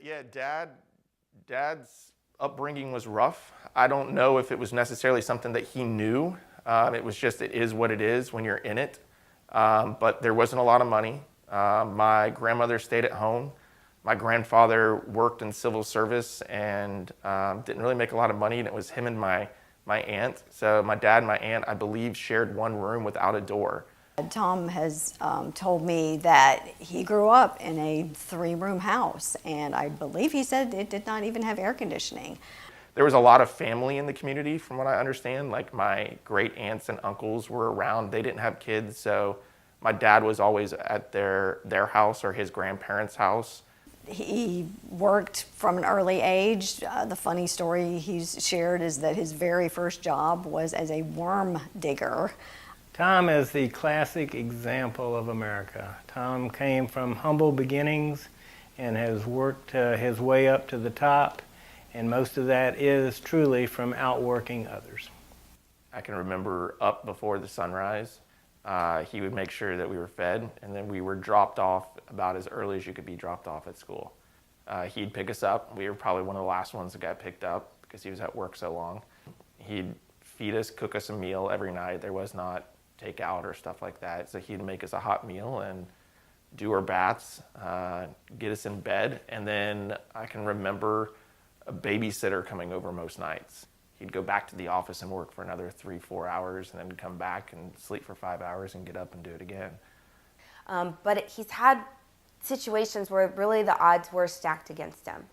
Yeah, dad's upbringing was rough. I don't know if it was necessarily something that he knew. It was just, it is what it is when you're in it. But there wasn't a lot of money. My grandmother stayed at home. My grandfather worked in civil service and didn't really make a lot of money, and it was him and my aunt. So my dad and my aunt, I believe, shared one room without a door. Tom has told me that he grew up in a 3-room house, and I believe he said it did not even have air conditioning. There was a lot of family in the community, from what I understand. Like, my great aunts and uncles were around. They didn't have kids, so my dad was always at their house or his grandparents' house. He worked from an early age. The funny story he's shared is that his very first job was as a worm digger. Tom is the classic example of America. Tom came from humble beginnings and has worked his way up to the top, and most of that is truly from outworking others. I can remember up before the sunrise. He would make sure that we were fed, and then we were dropped off about as early as you could be dropped off at school. He'd pick us up. We were probably one of the last ones that got picked up because he was at work so long. He'd feed us, cook us a meal every night. There was not takeout or stuff like that. So he'd make us a hot meal and do our baths, get us in bed. And then I can remember a babysitter coming over most nights. He'd go back to the office and work for another 3-4 hours, and then come back and sleep for 5 hours and get up and do it again. But he's had situations where really the odds were stacked against him.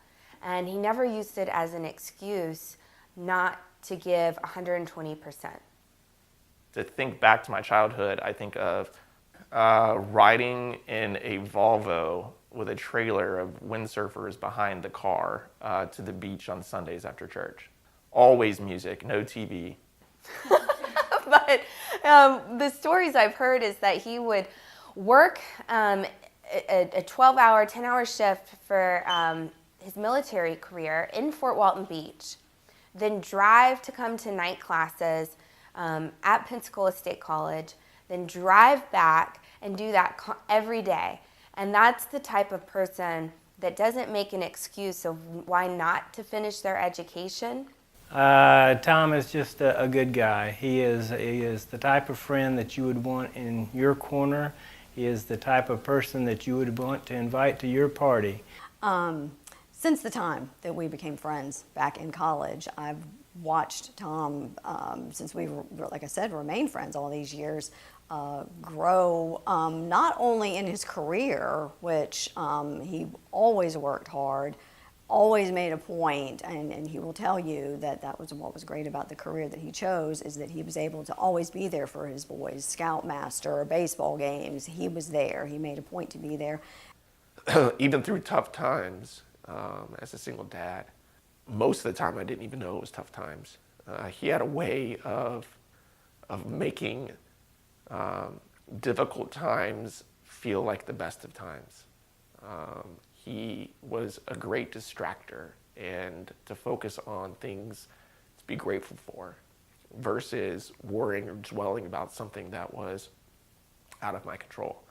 And he never used it as an excuse not to give 120%. To think back to my childhood, I think of riding in a Volvo with a trailer of windsurfers behind the car to the beach on Sundays after church. Always music, no TV. But the stories I've heard is that he would work a 12-hour, 10-hour shift for his military career in Fort Walton Beach, then drive to come to night classes at Pensacola State College, then drive back and do that every day. And that's the type of person that doesn't make an excuse of why not to finish their education. Tom is just a good guy. He is the type of friend that you would want in your corner. He is the type of person that you would want to invite to your party. Since the time that we became friends back in college, I've watched Tom, since we, like I said, remained friends all these years, grow not only in his career, which he always worked hard, always made a point, and he will tell you that that was what was great about the career that he chose, is that he was able to always be there for his boys. Scoutmaster, baseball games, he was there. He made a point to be there. Even through tough times, as a single dad, most of the time I didn't even know it was tough times. He had a way of making difficult times feel like the best of times. He was a great distractor, and to focus on things to be grateful for versus worrying or dwelling about something that was out of my control.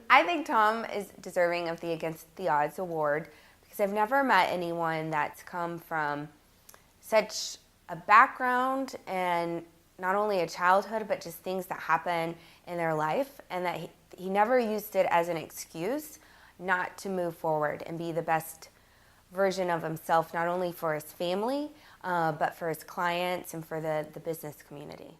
I think Tom is deserving of the Against the Odds award because I've never met anyone that's come from such a background and not only a childhood, but just things that happen in their life, and that he never used it as an excuse not to move forward and be the best version of himself, not only for his family, but for his clients and for the business community.